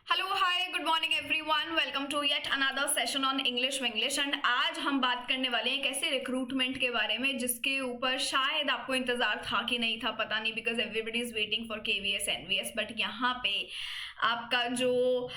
Hello hi good morning everyone, welcome to yet another session on English Winglish. And आज हम बात करने वाले हैं एक ऐसे रिक्रूटमेंट के बारे में जिसके ऊपर शायद आपको इंतजार था कि नहीं था, पता नहीं, because everybody is waiting for KVS NVS. But यहाँ पे आपका जो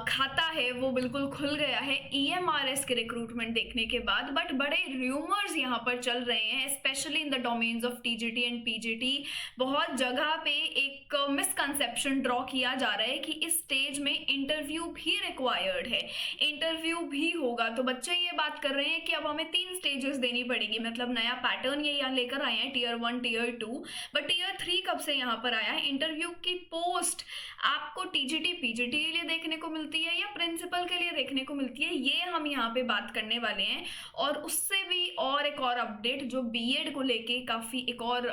खाता है वो बिल्कुल खुल गया है ईएमआरएस के रिक्रूटमेंट देखने के बाद। बट बड़े र्यूमर्स यहाँ पर चल रहे हैं, specially in the domains of TGT and PGT. बहुत जगह पे एक मिसकंसेप्शन ड्रॉ किया जा रहा है कि इस स्टेज में इंटरव्यू भी रिक्वायर्ड है, इंटरव्यू भी होगा। तो बच्चे ये बात कर रहे हैं कि अब हमें 3 स्टेजेस देनी पड़ेगी, मतलब नया पैटर्न ये यहाँ लेकर आए हैं, टीयर 1 टीयर 2। बट टीयर 3 कब से यहाँ पर आया है? इंटरव्यू की पोस्ट आपको टीजीटी पीजीटी के लिए देखने को मिलती है या प्रिंसिपल के लिए देखने को मिलती है, ये हम यहाँ पे बात करने वाले हैं। और उससे भी और एक और अपडेट जो बीएड को लेके काफी एक और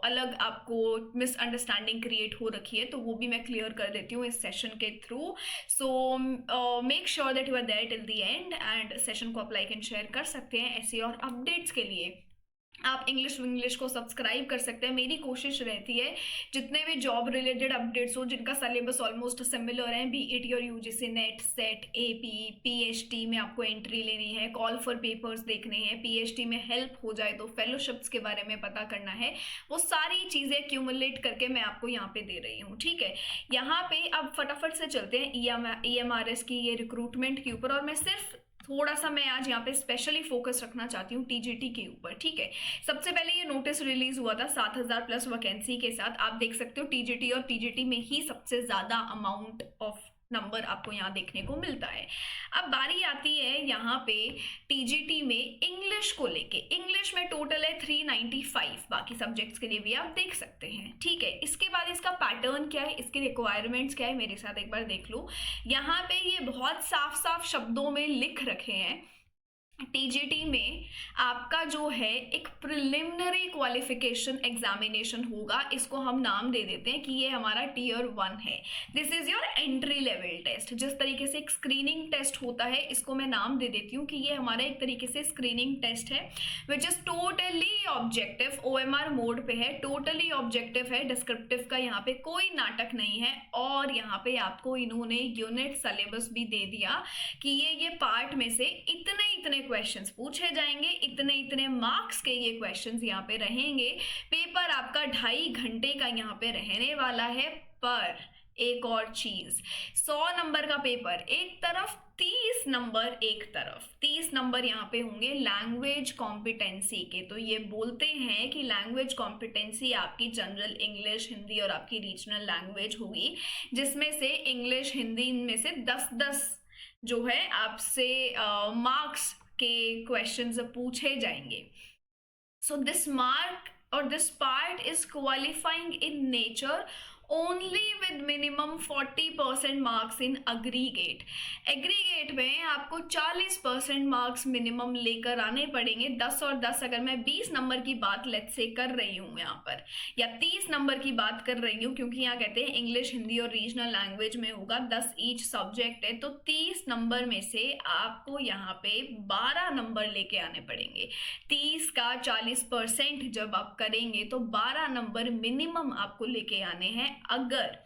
अलग आपको मिसअंडरस्टैंडिंग क्रिएट हो रखी है, तो वो भी मैं क्लियर कर देती हूँ इस सेशन के through. So make sure that you are there till the end and session को आप लाइक एंड शेयर कर सकते हैं। ऐसे और अपडेट्स के लिए आप इंग्लिश को सब्सक्राइब कर सकते हैं। मेरी कोशिश रहती है जितने भी जॉब रिलेटेड अपडेट्स हो जिनका सिलेबस ऑलमोस्ट सिमिलर है, B it your UGC net set AP PhD में आपको एंट्री लेनी है, कॉल फॉर पेपर्स देखने हैं, पीएचडी में हेल्प हो जाए तो फेलोशिप्स के बारे में पता करना है, वो सारी चीज़ें एक्यूमुलेट करके मैं आपको यहाँ पे दे रही हूँ। ठीक है, यहाँ पे अब फटाफट से चलते हैं ईएमआरएस की ये रिक्रूटमेंट के ऊपर। और मैं सिर्फ थोड़ा सा मैं आज यहाँ पे स्पेशली फोकस रखना चाहती हूँ टीजीटी के ऊपर। ठीक है, सबसे पहले ये नोटिस रिलीज हुआ था 7000 प्लस वैकेंसी के साथ। आप देख सकते हो टीजीटी और पीजीटी में ही सबसे ज्यादा अमाउंट ऑफ नंबर आपको यहाँ देखने को मिलता है। अब बारी आती है यहाँ पे टीजीटी में इंग्लिश को लेके। इंग्लिश में टोटल है 395, बाकी सब्जेक्ट्स के लिए भी आप देख सकते हैं। ठीक है, इसके बाद इसका पैटर्न क्या है, इसके रिक्वायरमेंट्स क्या है, मेरे साथ एक बार देख लो। यहाँ पे ये बहुत साफ साफ शब्दों में लिख रखे हैं, टीजीटी में आपका जो है एक प्रिलिमिनरी क्वालिफिकेशन एग्जामिनेशन होगा। इसको हम नाम दे देते हैं कि ये हमारा टीयर 1 है। This is your entry level test. जिस तरीके से एक स्क्रीनिंग टेस्ट होता है, इसको मैं नाम दे देती हूँ कि ये हमारा एक तरीके से स्क्रीनिंग टेस्ट है, which is totally objective, OMR mode पे है, टोटली ऑब्जेक्टिव है, डिस्क्रिप्टिव का यहाँ पे कोई नाटक नहीं है। और यहाँ पे आपको इन्होंने यूनिट सिलेबस भी दे दिया कि ये पार्ट में से इतने इतने क्वेश्चंस पूछे जाएंगे, इतने इतने मार्क्स के ये क्वेश्चंस यहाँ पे रहेंगे। पेपर आपका 2.5 घंटे का यहाँ पे रहने वाला है। पर एक और चीज, 100 नंबर का पेपर एक तरफ, 30 नंबर एक तरफ। 30 नंबर यहाँ पे होंगे लैंग्वेज कॉम्पिटेंसी के। तो ये बोलते हैं कि लैंग्वेज कॉम्पिटेंसी आपकी जनरल इंग्लिश, हिंदी और आपकी रीजनल लैंग्वेज होगी, जिसमें से इंग्लिश हिंदी इनमें से 10-10 जो है आपसे मार्क्स के क्वेश्चंस पूछे जाएंगे। सो दिस मार्क और this part is qualifying in nature only with minimum 40% marks in aggregate. Aggregate में आपको 40% मार्क्स मिनिमम लेकर आने पड़ेंगे। 10 और 10, अगर मैं 20 नंबर की बात लेट्स से कर रही हूँ यहाँ पर, या 30 नंबर की बात कर रही हूँ, क्योंकि यहाँ कहते हैं इंग्लिश हिंदी और रीजनल लैंग्वेज में होगा, 10 ईच सब्जेक्ट है, तो 30 नंबर में से आपको यहाँ पे 12 नंबर लेके आने पड़ेंगे। 30 का 40% जब आप करेंगे तो 12 नंबर मिनिमम आपको लेके आने हैं। अगर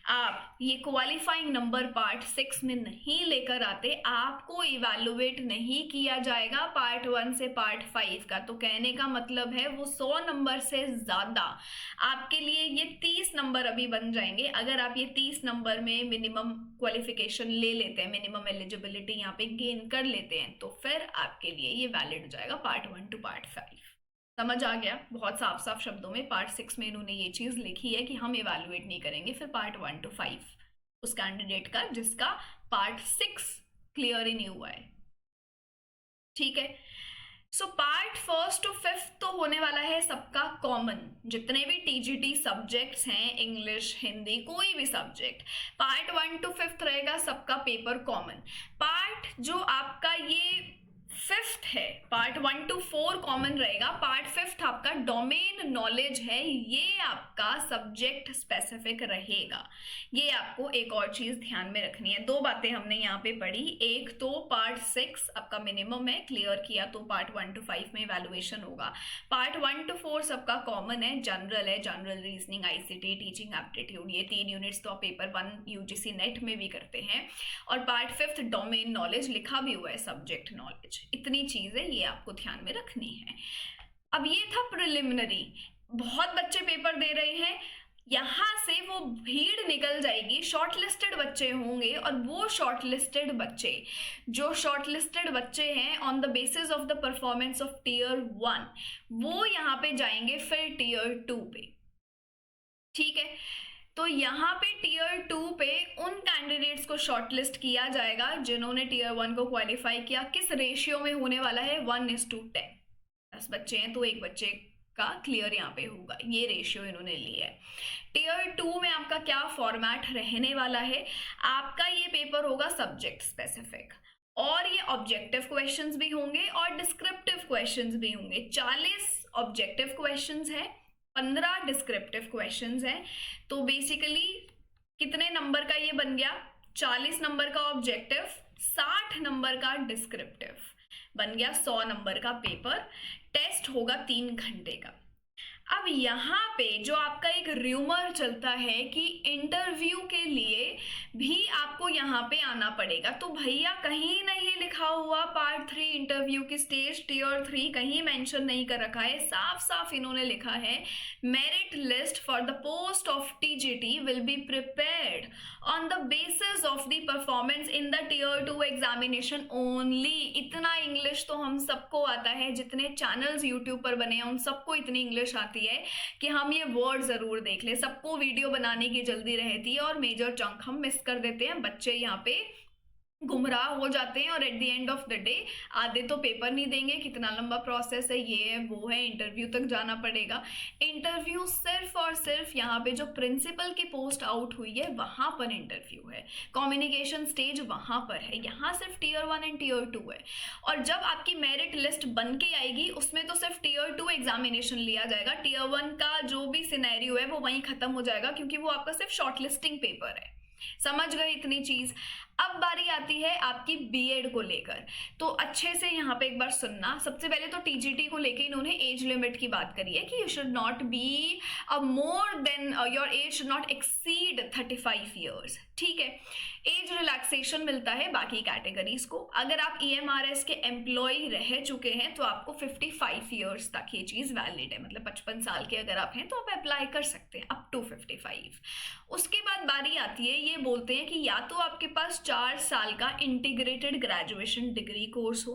आप ये क्वालिफाइंग नंबर पार्ट 6 में नहीं लेकर आते, आपको इवैल्यूएट नहीं किया जाएगा पार्ट 1 से पार्ट 5 का। तो कहने का मतलब है वो 100 नंबर से ज्यादा आपके लिए ये 30 नंबर अभी बन जाएंगे। अगर आप ये 30 नंबर में मिनिमम क्वालिफिकेशन ले लेते हैं, मिनिमम एलिजिबिलिटी यहाँ पे गेन कर लेते हैं, तो फिर आपके लिए ये वैलिड हो जाएगा पार्ट 1 टू पार्ट 5। समझ आ गया? बहुत साफ साफ शब्दों में पार्ट 6 में इन्होंने ये चीज लिखी है कि हम इवैल्यूएट नहीं करेंगे फिर पार्ट 1 टू 5 उस कैंडिडेट का जिसका पार्ट 6 क्लियर ही नहीं हुआ है। ठीक है, सो पार्ट 1 टू 5 तो होने वाला है सबका कॉमन। जितने भी टीजीटी सब्जेक्ट्स हैं, इंग्लिश हिंदी कोई भी सब्जेक्ट, पार्ट 1 टू 5 रहेगा सबका पेपर कॉमन। पार्ट जो आपका ये फिफ्थ है, पार्ट 1 to 4 कॉमन रहेगा, पार्ट फिफ्थ आपका डोमेन नॉलेज है, ये आपका सब्जेक्ट स्पेसिफिक रहेगा। ये आपको एक और चीज ध्यान में रखनी है। दो बातें हमने यहाँ पे पढ़ी, एक तो पार्ट 6 आपका मिनिमम है, क्लियर किया तो पार्ट 1 to 5 में इवैल्यूएशन होगा। पार्ट 1 to 4 सबका कॉमन है, general reasoning, ICT, teaching aptitude, ये 3 यूनिट्स तो आप पेपर 1 यूजीसी नेट में भी करते हैं। और पार्ट फिफ्थ डोमेन नॉलेज लिखा भी हुआ है, सब्जेक्ट नॉलेज। इतनी चीजें ये आपको ध्यान में रखनी है। अब ये था प्रिलिमिनरी। बहुत बच्चे पेपर दे रहे हैं, यहां से वो भीड़ निकल जाएगी, शॉर्टलिस्टेड बच्चे होंगे, और वो शॉर्टलिस्टेड बच्चे, जो शॉर्टलिस्टेड बच्चे हैं on the basis of the performance of tier 1, वो यहाँ पे जाएंगे फिर टीयर 2 पे। ठीक है, तो यहाँ पे टीयर 2 पे उन कैंडिडेट्स को शॉर्टलिस्ट किया जाएगा जिन्होंने टीयर 1 को क्वालिफाई किया। किस रेशियो में होने वाला है? 1:10। 10 बच्चे हैं तो एक बच्चे का क्लियर यहाँ पे होगा, ये रेशियो इन्होंने लिया है। टीयर 2 में आपका क्या फॉर्मेट रहने वाला है? आपका ये पेपर होगा सब्जेक्ट स्पेसिफिक, और ये ऑब्जेक्टिव क्वेश्चंस भी होंगे और डिस्क्रिप्टिव क्वेश्चंस भी होंगे। 40 ऑब्जेक्टिव क्वेश्चंस है, 15 डिस्क्रिप्टिव क्वेश्चंस हैं। तो बेसिकली कितने नंबर का ये बन गया? 40 नंबर का ऑब्जेक्टिव, 60 नंबर का डिस्क्रिप्टिव, बन गया 100 नंबर का पेपर। टेस्ट होगा 3 घंटे का। अब यहाँ पे जो आपका एक र्यूमर चलता है कि इंटरव्यू के लिए भी आपको यहाँ पे आना पड़ेगा, तो भैया कहीं नहीं लिखा हुआ पार्ट 3 इंटरव्यू की स्टेज टीयर 3 कहीं मेंशन नहीं कर रखा है। साफ साफ इन्होंने लिखा है merit list for the post of TGT will be prepared on the basis of the performance in the tier 2 examination only. इतना इंग्लिश तो हम सबको आता है, जितने चैनल्स यूट्यूब पर बने हैं उन सबको इतनी इंग्लिश आती है कि हम ये वर्ड जरूर देख ले। सबको वीडियो बनाने की जल्दी रहती है और मेजर चंक हम मिस कर देते हैं, बच्चे यहाँ पे गुमराह हो जाते हैं, और at the end of the day आधे तो पेपर नहीं देंगे। कितना लंबा प्रोसेस है, ये है वो है, इंटरव्यू तक जाना पड़ेगा। इंटरव्यू सिर्फ और सिर्फ यहाँ पे जो प्रिंसिपल की पोस्ट आउट हुई है वहां पर इंटरव्यू है, कम्युनिकेशन स्टेज वहां पर है, यहाँ सिर्फ टीयर 1 एंड टीयर 2 है। और जब आपकी मेरिट लिस्ट बन के आएगी उसमें तो सिर्फ टीयर 2 एग्जामिनेशन लिया जाएगा, टीयर 1 का जो भी सिनेरियो है वो वहीं खत्म हो जाएगा, क्योंकि वो आपका सिर्फ शॉर्टलिस्टिंग पेपर है। समझ गए इतनी चीज? अब बारी आती है आपकी बीएड को लेकर, तो अच्छे से यहाँ पे एक बार सुनना। सबसे पहले तो टीजीटी को लेकर इन्होंने एज लिमिट की बात करी है कि you should not be more than your age should not exceed 35 years. ठीक है, एज रिलैक्सेशन मिलता है बाकी कैटेगरीज को। अगर आप ईएमआरएस के एम्प्लॉय रह चुके हैं तो आपको 55 ईयर्स तक ये चीज वैलिड है, मतलब 55 साल के अगर आप हैं तो आप अप्लाई कर सकते हैं अप टू 55। उसके बाद बारी आती है, ये बोलते हैं कि या तो आपके पास 4 साल का इंटीग्रेटेड ग्रेजुएशन डिग्री कोर्स हो,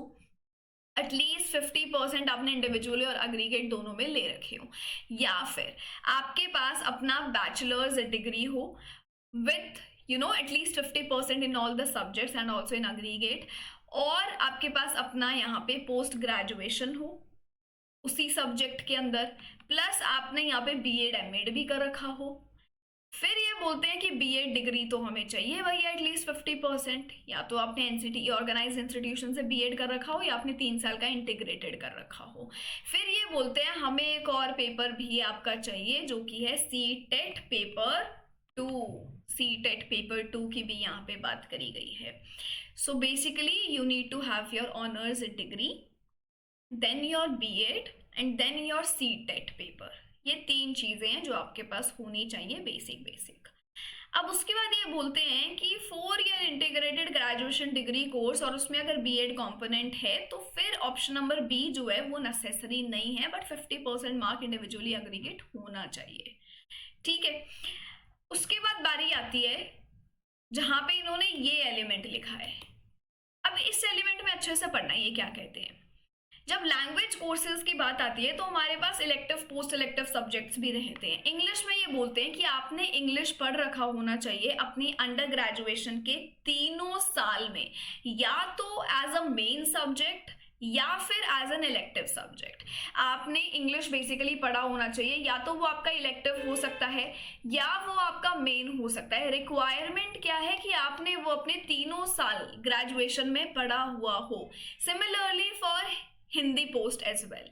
एटलीस्ट 50% आपने इंडिविजुअली और एग्रीगेट दोनों में ले रखे हो, या फिर आपके पास अपना बैचलर्स डिग्री हो with at least 50% in all the subjects and also in aggregate, और आपके पास अपना यहाँ पे पोस्ट ग्रेजुएशन हो उसी सब्जेक्ट के अंदर, प्लस आपने यहाँ पे बीएड एमएड भी कर रखा हो। फिर ये बोलते हैं कि बीएड डिग्री तो हमें चाहिए भैया एटलीस्ट 50%, या तो आपने एनसीटी ऑर्गेनाइज्ड इंस्टीट्यूशन से बीएड कर रखा हो या आपने 3 साल का इंटीग्रेटेड कर रखा हो। फिर ये बोलते हैं हमें एक और पेपर भी आपका चाहिए जो कि है सीटेट पेपर 2। सीटेट पेपर 2 की भी यहाँ पे बात करी गई है। So basically you need to have your honours degree, then your BEd and then your CTET paper. ये 3 चीजें हैं जो आपके पास होनी चाहिए बेसिक। अब उसके बाद ये बोलते हैं कि 4 year integrated graduation degree course और उसमें अगर बीएड कंपोनेंट है तो फिर ऑप्शन नंबर बी जो है वो नेसेसरी नहीं है, बट 50% मार्क इंडिविजुअली एग्रीगेट होना चाहिए। ठीक है, उसके बाद बारी आती है जहां पे इन्होंने ये एलिमेंट लिखा है। अब इस एलिमेंट में अच्छे से पढ़ना, ये क्या कहते हैं। जब लैंग्वेज कोर्सेज की बात आती है तो हमारे पास इलेक्टिव पोस्ट इलेक्टिव सब्जेक्ट्स भी रहते हैं। इंग्लिश में ये बोलते हैं कि आपने इंग्लिश पढ़ रखा होना चाहिए अपनी अंडर ग्रेजुएशन के 3 साल में, या तो एज अ मेन सब्जेक्ट या फिर एज एन इलेक्टिव सब्जेक्ट। आपने इंग्लिश बेसिकली पढ़ा होना चाहिए, या तो वो आपका इलेक्टिव हो सकता है या वो आपका मेन हो सकता है। रिक्वायरमेंट क्या है कि आपने वो अपने 3 साल ग्रेजुएशन में पढ़ा हुआ हो। Similarly for Hindi post as well,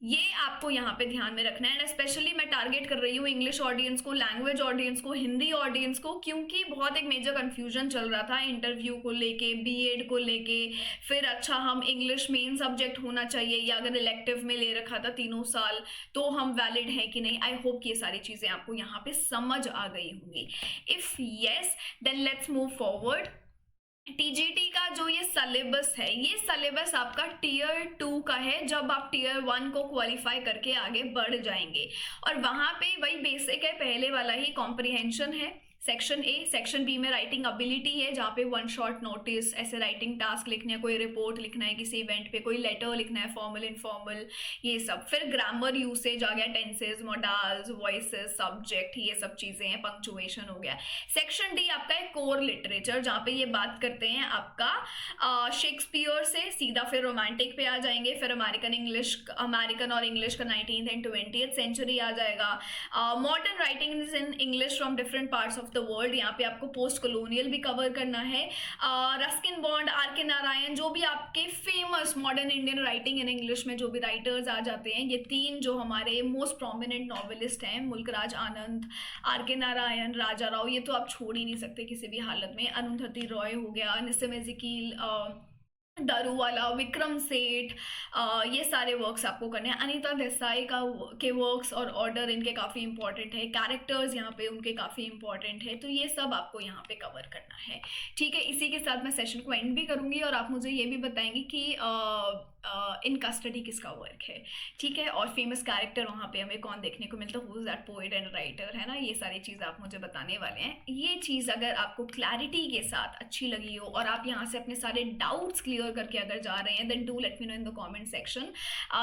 ये आपको यहाँ पे ध्यान में रखना है। एंड स्पेशली मैं टारगेट कर रही हूँ इंग्लिश ऑडियंस को, लैंग्वेज ऑडियंस को, हिंदी ऑडियंस को, क्योंकि बहुत एक मेजर कंफ्यूजन चल रहा था इंटरव्यू को लेके, बीएड को लेके। फिर अच्छा हम इंग्लिश मेन सब्जेक्ट होना चाहिए या अगर इलेक्टिव में ले रखा था 3 साल तो हम वैलिड है कि नहीं। आई होप कि ये सारी चीज़ें आपको यहाँ पे समझ आ गई होंगी। If yes then let's move forward. TGT का जो ये सिलेबस है, ये सिलेबस आपका टीयर 2 का है, जब आप टीयर 1 को क्वालिफाई करके आगे बढ़ जाएंगे। और वहाँ पे वही बेसिक है, पहले वाला ही कॉम्प्रिहेंशन है सेक्शन ए। सेक्शन बी में राइटिंग एबिलिटी है, जहाँ पे 1 शॉर्ट नोटिस, ऐसे राइटिंग टास्क लिखने हैं, कोई रिपोर्ट लिखना है किसी इवेंट पे, कोई लेटर लिखना है फॉर्मल इनफॉर्मल, ये सब। फिर ग्रामर यूसेज आ गया, टेंसेज, मॉडल्स, वॉइसेस, सब्जेक्ट, ये सब चीज़ें हैं, पंक्चुएशन हो गया। सेक्शन डी आपका है कोर लिटरेचर, जहाँ पे ये बात करते हैं आपका शेक्सपियर से सीधा, फिर रोमांटिक पे आ जाएंगे, फिर अमेरिकन और इंग्लिश का 19th एंड 20th सेंचुरी आ जाएगा। Modern writing in English from different parts of the world, यहाँ पे आपको पोस्ट कॉलोनियल भी कवर करना है। रस्किन बॉन्ड, आर के नारायण, जो भी आपके famous modern Indian writing in English में जो भी राइटर्स आ जाते हैं, ये 3 जो हमारे मोस्ट प्रोमिनेंट नॉवेलिस्ट हैं, मुल्कराज आनंद, आर के नारायण, राजा राव, ये तो आप छोड़ ही नहीं सकते किसी भी हालत में। अरुंधति रॉय हो गया, निस्सिम एज़ेकिएल, दारूवाला, विक्रम सेठ, ये सारे वर्क्स आपको करने हैं। अनीता देसाई के वर्क्स और ऑर्डर इनके काफ़ी इंपॉर्टेंट है, कैरेक्टर्स यहाँ पे उनके काफ़ी इंपॉर्टेंट है, तो ये सब आपको यहाँ पे कवर करना है। ठीक है, इसी के साथ मैं सेशन को एंड भी करूँगी और आप मुझे ये भी बताएंगे कि इन कस्टडी किसका वर्क है। ठीक है, और फेमस कैरेक्टर वहाँ पे हमें कौन देखने को मिलता है, who is that poet and writer, है ना। ये सारी चीज़ आप मुझे बताने वाले हैं। ये चीज़ अगर आपको क्लैरिटी के साथ अच्छी लगी हो और आप यहाँ से अपने सारे डाउट्स क्लियर करके अगर जा रहे हैं, then do let me know in the comment section.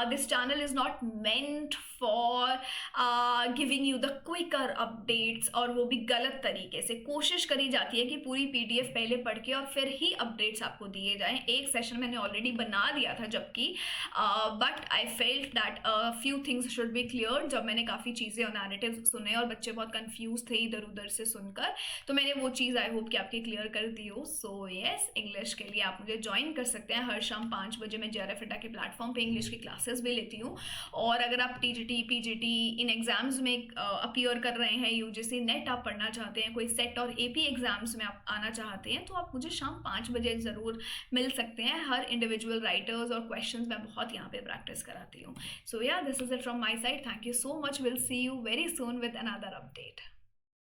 This channel is not meant for giving you the quicker updates, और वो भी गलत तरीके से। कोशिश करी जाती है कि पूरी PDF पहले पढ़ के और फिर ही अपडेट्स आपको दिए जाएं। एक सेशन मैंने ऑलरेडी बना दिया था जबकि, but I felt that few things should be clear. जब मैंने काफ़ी चीज़ें और नैरेटिव्स सुने और बच्चे बहुत कंफ्यूज थे इधर उधर से सुनकर, तो मैंने वो चीज़ आई होप कि आपकी क्लियर कर दी हो। सो यस, इंग्लिश के लिए आप मुझे ज्वाइन कर सकते हैं। हर शाम 5 बजे मैं JRF अड्डा के प्लेटफॉर्म पे इंग्लिश की क्लासेस भी लेती हूँ। और अगर आप TGT, PGT इन एग्जाम्स में अपीयर कर रहे हैं, UGC नेट आप पढ़ना चाहते हैं, कोई सेट और AP एग्जाम्स में आप आना चाहते हैं, तो आप मुझे शाम 5 बजे ज़रूर मिल सकते हैं। हर इंडिविजुअल राइटर्स और क्वेश्चंस मैं बहुत यहाँ पे प्रैक्टिस कराती हूँ। सो या, this is it from my side. Thank you so much. Will see you very soon with another update.